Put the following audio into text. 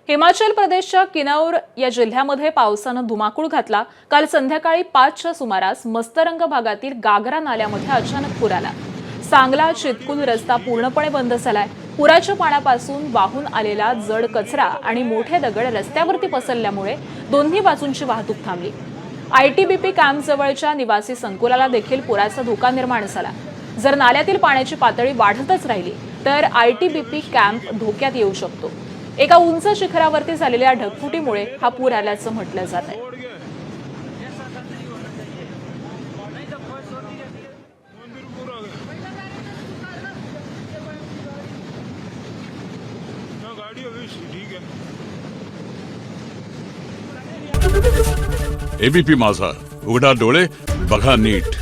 हिमाचल प्रदेशच्या किन्नौर या जिल्ह्यामध्ये पावसानं धुमाकूळ घातला। काल संध्याकाळी 5च्या सुमारास मस्तरंग भागातील गागरा नाल्यामध्ये अचानक पूर आला। सांगला चितकुल रस्ता पूर्णपणे बंद झालाय। पुराच्या पाण्यापासून वाहून आलेला जड कचरा आणि मोठे दगड रस्त्यावरती पसरल्यामुळे दोन्ही बाजूंची वाहतूक थांबली। आयटीबीपी कॅम्प जवळच्या निवासी संकुलाला देखील पुराचा धोका निर्माण झाला। जर नाल्यातील पाण्याची पातळी वाढतच राहिली तर आयटीबीपी कॅम्प धोक्यात येऊ शकतो। एका उंच शिखरावरती झालेल्या ढगफुटीमुळे हा पूर आल्याचं म्हटलं जात आहे। एबीपी माझा, उघडा डोळे बघा नीट।